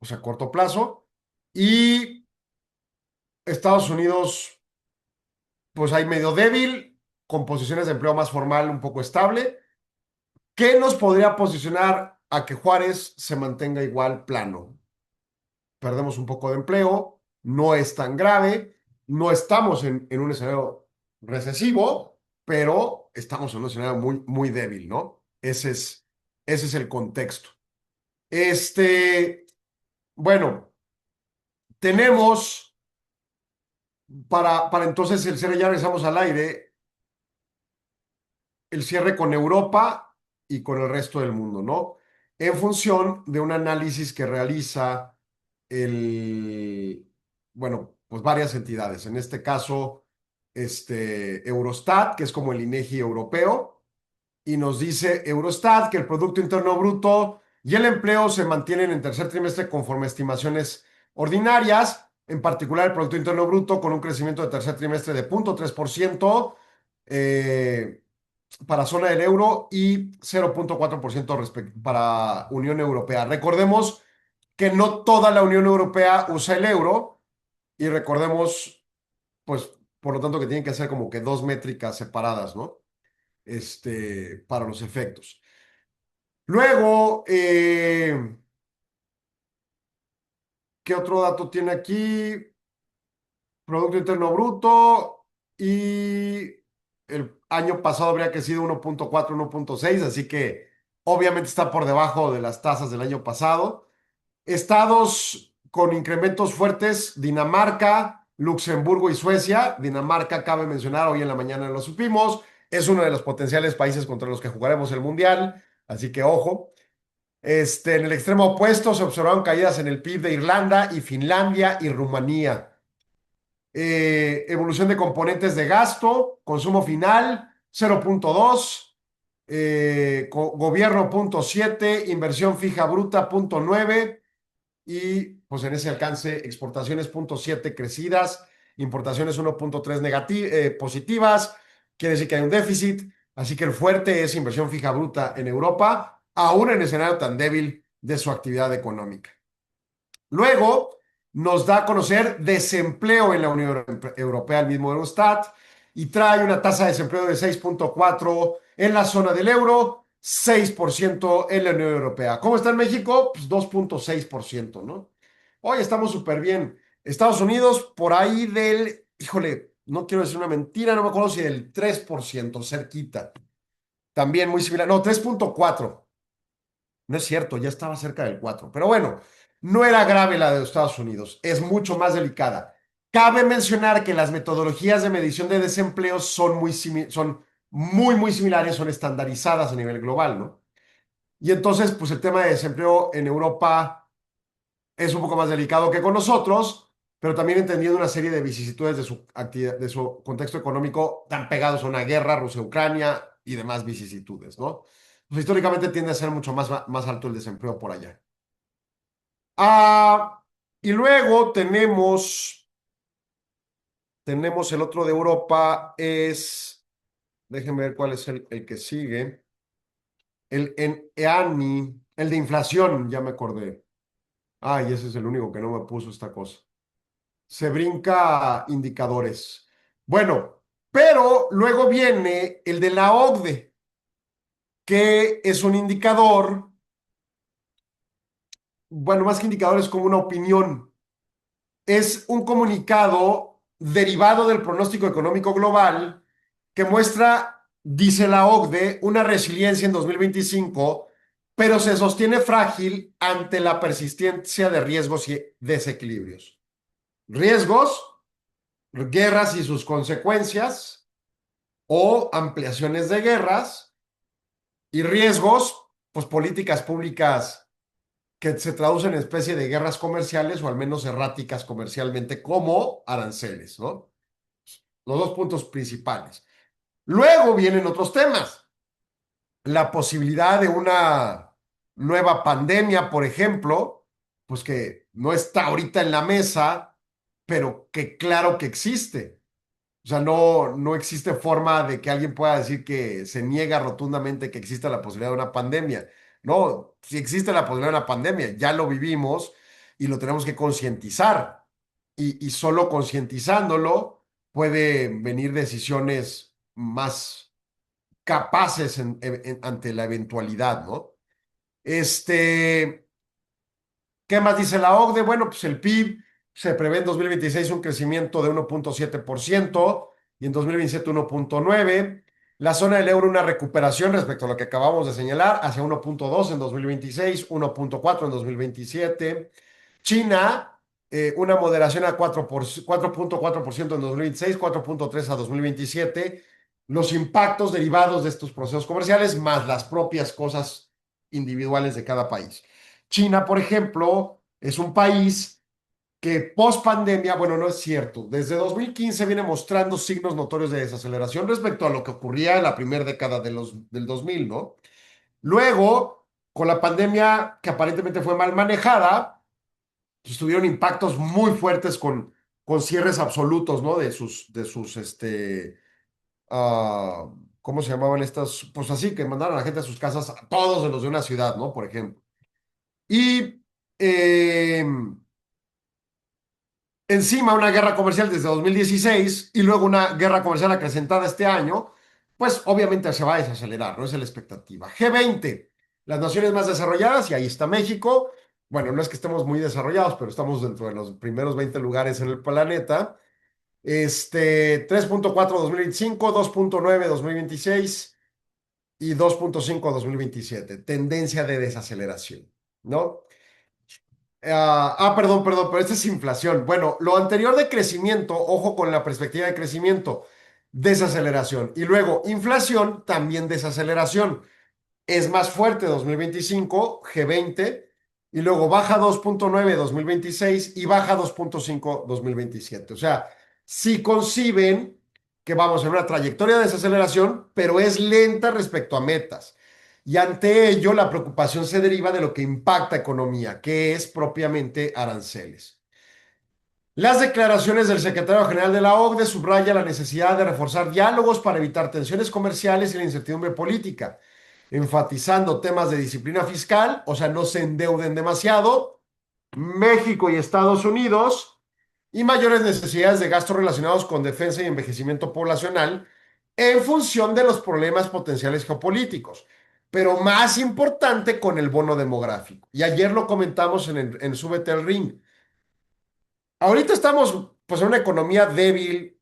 o sea, corto plazo. Y Estados Unidos, pues hay medio débil, con posiciones de empleo más formal un poco estable. ¿Qué nos podría posicionar a que Juárez se mantenga igual plano? Perdemos un poco de empleo, no es tan grave, no estamos en un escenario recesivo, pero estamos en un escenario muy, muy débil, ¿no? Ese es el contexto. Bueno, tenemos para entonces el cierre, ya regresamos al aire, el cierre con Europa y con el resto del mundo, ¿no? En función de un análisis que realiza bueno, pues varias entidades. En este caso, Eurostat, que es como el INEGI europeo, y nos dice Eurostat que el Producto Interno Bruto y el empleo se mantienen en tercer trimestre conforme a estimaciones ordinarias, en particular el Producto Interno Bruto con un crecimiento de tercer trimestre de 0.3%, para zona del euro y 0.4% para Unión Europea. Recordemos que no toda la Unión Europea usa el euro y recordemos, pues, por lo tanto, que tienen que ser como que dos métricas separadas, ¿no? Para los efectos. Luego, ¿qué otro dato tiene aquí? Producto Interno Bruto y el año pasado habría crecido 1.4, 1.6, así que obviamente está por debajo de las tasas del año pasado. Estados con incrementos fuertes, Dinamarca, Luxemburgo y Suecia. Dinamarca, cabe mencionar, hoy en la mañana lo supimos, es uno de los potenciales países contra los que jugaremos el Mundial, así que ojo. En el extremo opuesto se observaron caídas en el PIB de Irlanda y Finlandia y Rumanía. Evolución de componentes de gasto, consumo final 0.2, gobierno 0.7, inversión fija bruta 0.9 y pues en ese alcance exportaciones 0.7 crecidas, importaciones 1.3 positivas, quiere decir que hay un déficit, así que el fuerte es inversión fija bruta en Europa, aún en el escenario tan débil de su actividad económica. Luego nos da a conocer desempleo en la Unión Europea, el mismo Eurostat, y trae una tasa de desempleo de 6.4 en la zona del euro, 6% en la Unión Europea. ¿Cómo está en México? Pues 2.6%, ¿no? Hoy estamos súper bien. Estados Unidos, por ahí híjole, no quiero decir una mentira, no me acuerdo si del 3%, cerquita. También muy similar, no, 3.4. No es cierto, ya estaba cerca del 4. Pero bueno, no era grave la de Estados Unidos, es mucho más delicada. Cabe mencionar que las metodologías de medición de desempleo son muy, muy similares, son estandarizadas a nivel global, ¿no? Y entonces, pues el tema de desempleo en Europa es un poco más delicado que con nosotros, pero también entendiendo una serie de vicisitudes de su actividad, de su contexto económico tan pegados a una guerra, Rusia-Ucrania y demás vicisitudes, ¿no? Pues históricamente tiende a ser mucho más alto el desempleo por allá. Y luego tenemos el otro de Europa, déjenme ver cuál es el que sigue, el EANI, el de inflación, ya me acordé. Ay, ese es el único que no me puso esta cosa. Se brinca indicadores. Bueno, pero luego viene el de la OCDE. que es un indicador, bueno, más que indicador es como una opinión, es un comunicado derivado del pronóstico económico global que muestra, dice la OCDE, una resiliencia en 2025, pero se sostiene frágil ante la persistencia de riesgos y desequilibrios. Riesgos, guerras y sus consecuencias o ampliaciones de guerras, y riesgos, pues políticas públicas que se traducen en especie de guerras comerciales o al menos erráticas comercialmente, como aranceles, ¿no? Los dos puntos principales. Luego vienen otros temas. La posibilidad de una nueva pandemia, por ejemplo, pues que no está ahorita en la mesa, pero que claro que existe. O sea, no existe forma de que alguien pueda decir que se niega rotundamente que exista la posibilidad de una pandemia. No, si existe la posibilidad de una pandemia, ya lo vivimos y lo tenemos que concientizar. Y solo concientizándolo puede venir decisiones más capaces ante la eventualidad, ¿no? Este, ¿Qué más dice la OCDE? Bueno, pues el PIB se prevé en 2026 un crecimiento de 1.7% y en 2027 1.9%. La zona del euro una recuperación respecto a lo que acabamos de señalar, hacia 1.2 en 2026, 1.4 en 2027. China, una moderación a 4.4% en 2026, 4.3 a 2027. Los impactos derivados de estos procesos comerciales más las propias cosas individuales de cada país. China, por ejemplo, es un país que post pandemia, bueno, no es cierto, desde 2015 viene mostrando signos notorios de desaceleración respecto a lo que ocurría en la primera década del 2000, ¿no? Luego, con la pandemia que aparentemente fue mal manejada, pues tuvieron impactos muy fuertes con cierres absolutos, ¿no? Ah, ¿Cómo se llamaban estas? Pues así, que mandaron a la gente a sus casas, a todos de los de una ciudad, ¿no? Por ejemplo. Y eh, encima una guerra comercial desde 2016 y luego una guerra comercial acrecentada este año, pues obviamente se va a desacelerar, ¿no? Esa es la expectativa. G20, las naciones más desarrolladas, y ahí está México. Bueno, no es que estemos muy desarrollados, pero estamos dentro de los primeros 20 lugares en el planeta. 3.4 2025, 2.9 2026 y 2.5 2027. Tendencia de desaceleración, ¿no? Perdón, pero esta es inflación. Bueno, lo anterior de crecimiento, ojo con la perspectiva de crecimiento, desaceleración. Y luego, inflación, también desaceleración. Es más fuerte 2025, G20, y luego baja 2.9 2026 y baja 2.5 2027. O sea, sí conciben que vamos en una trayectoria de desaceleración, pero es lenta respecto a metas. Y ante ello, la preocupación se deriva de lo que impacta economía, que es propiamente aranceles. Las declaraciones del secretario general de la OCDE subrayan la necesidad de reforzar diálogos para evitar tensiones comerciales y la incertidumbre política, enfatizando temas de disciplina fiscal, o sea, no se endeuden demasiado, México y Estados Unidos, y mayores necesidades de gastos relacionados con defensa y envejecimiento poblacional en función de los problemas potenciales geopolíticos, pero más importante con el bono demográfico. Y ayer lo comentamos en Súbete al Ring. Ahorita estamos pues en una economía débil,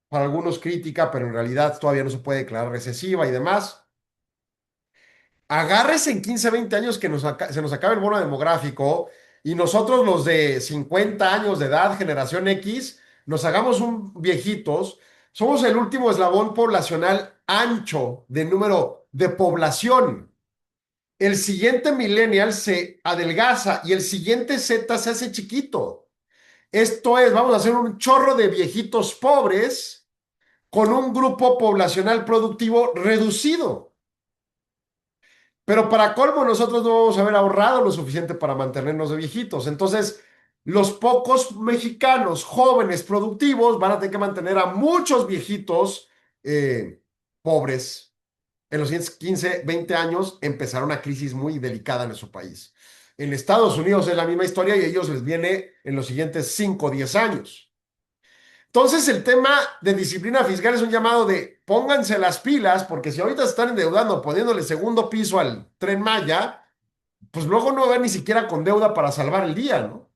para algunos crítica, pero en realidad todavía no se puede declarar recesiva y demás. Agárrese en 15, 20 años que se nos acabe el bono demográfico y nosotros los de 50 años de edad, generación X, nos hagamos un viejitos, somos el último eslabón poblacional ancho de número de población. El siguiente millennial se adelgaza y el siguiente Z se hace chiquito. Esto es, vamos a hacer un chorro de viejitos pobres con un grupo poblacional productivo reducido. Pero para colmo, nosotros no vamos a haber ahorrado lo suficiente para mantenernos de viejitos. Entonces, los pocos mexicanos jóvenes productivos van a tener que mantener a muchos viejitos pobres. En los siguientes 15, 20 años empezará una crisis muy delicada en nuestro país. En Estados Unidos es la misma historia y a ellos les viene en los siguientes 5 o 10 años. Entonces el tema de disciplina fiscal es un llamado de pónganse las pilas, porque si ahorita se están endeudando, poniéndole segundo piso al Tren Maya, pues luego no va a haber ni siquiera con deuda para salvar el día, ¿no?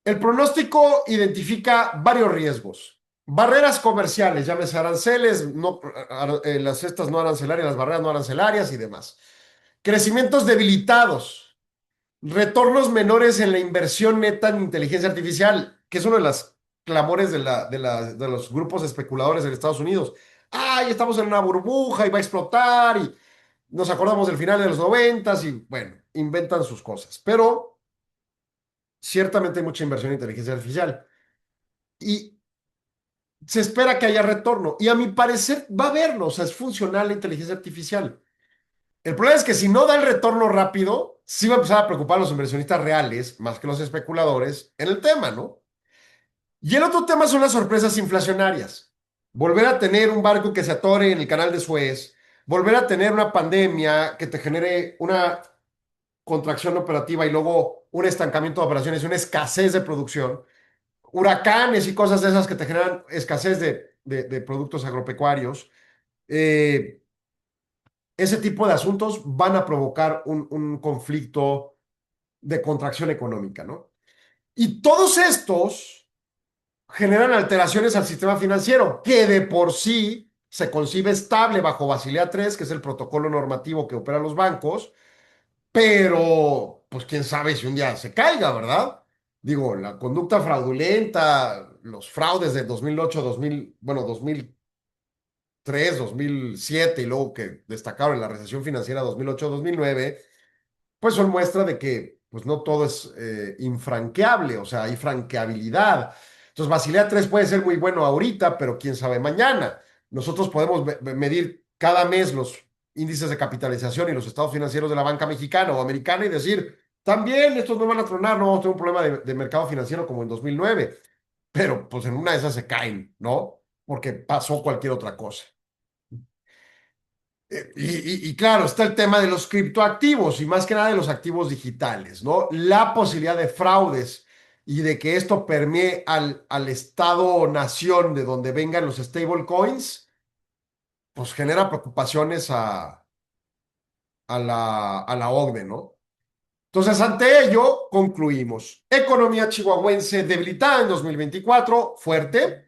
El pronóstico identifica varios riesgos. Barreras comerciales, llámese aranceles, las cestas no arancelarias, las barreras no arancelarias y demás. Crecimientos debilitados, retornos menores en la inversión neta en inteligencia artificial, que es uno de los clamores de los grupos especuladores en Estados Unidos. ¡Ay, estamos en una burbuja y va a explotar! Y nos acordamos del final de los 90s y, bueno, inventan sus cosas. Pero ciertamente hay mucha inversión en inteligencia artificial. Y se espera que haya retorno. Y a mi parecer va a haberlo. O sea, es funcional la inteligencia artificial. El problema es que si no da el retorno rápido, sí va a empezar a preocupar a los inversionistas reales, más que los especuladores, en el tema, ¿no? Y el otro tema son las sorpresas inflacionarias. Volver a tener un barco que se atore en el canal de Suez, volver a tener una pandemia que te genere una contracción operativa y luego un estancamiento de operaciones y una escasez de producción, huracanes y cosas de esas que te generan escasez de productos agropecuarios. Ese tipo de asuntos van a provocar un conflicto de contracción económica, ¿no? Y todos estos generan alteraciones al sistema financiero, que de por sí se concibe estable bajo Basilea III, que es el protocolo normativo que opera los bancos, pero pues quién sabe si un día se caiga, ¿verdad? Digo, la conducta fraudulenta, los fraudes de 2008, 2003, 2007 y luego que destacaron en la recesión financiera 2008-2009, pues son muestra de que pues no todo es infranqueable, o sea, hay franqueabilidad. Entonces, Basilea III puede ser muy bueno ahorita, pero quién sabe mañana. Nosotros podemos medir cada mes los índices de capitalización y los estados financieros de la banca mexicana o americana y decir, también estos no van a tronar, no vamos a tener un problema de mercado financiero como en 2009, pero pues en una de esas se caen, ¿no? Porque pasó cualquier otra cosa. Y claro, está el tema de los criptoactivos y más que nada de los activos digitales, ¿no? La posibilidad de fraudes y de que esto permee al Estado-nación de donde vengan los stablecoins, pues genera preocupaciones a la OCDE, ¿no? Entonces, ante ello, concluimos. Economía chihuahuense debilitada en 2024, fuerte.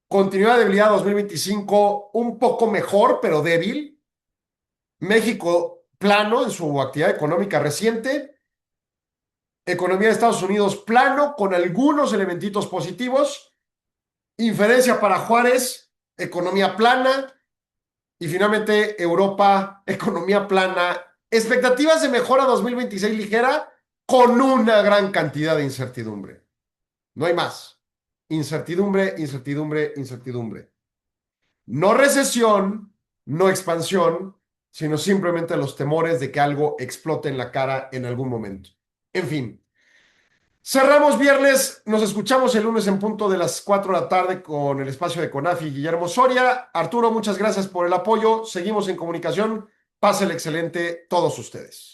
Continuidad de debilidad 2025, un poco mejor, pero débil. México plano en su actividad económica reciente. Economía de Estados Unidos plano, con algunos elementitos positivos. Inferencia para Juárez, economía plana. Y finalmente, Europa, economía plana. Expectativas de mejora 2026 ligera, con una gran cantidad de incertidumbre. No hay más. Incertidumbre, incertidumbre, incertidumbre. No recesión, no expansión, sino simplemente los temores de que algo explote en la cara en algún momento. En fin. Cerramos viernes, nos escuchamos el lunes en punto de las 4 de la tarde con el espacio de CONAFI Guillermo Soria. Arturo, muchas gracias por el apoyo. Seguimos en comunicación. Pásenle excelente todos ustedes.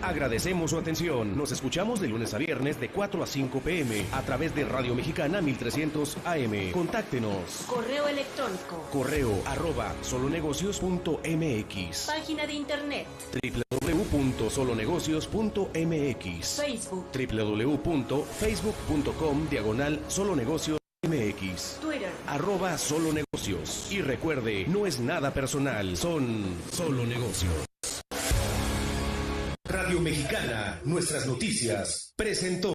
Agradecemos su atención. Nos escuchamos de lunes a viernes de 4 a 5 p.m. a través de Radio Mexicana 1300 AM. Contáctenos. Correo electrónico. Correo @solonegocios.mx. Página de internet. www www.solonegocios.mx, Facebook, www.facebook.com/solonegocios.mx, Twitter, @solonegocios. Y recuerde, no es nada personal, son solo negocios. Radio Mexicana, nuestras noticias, presentó.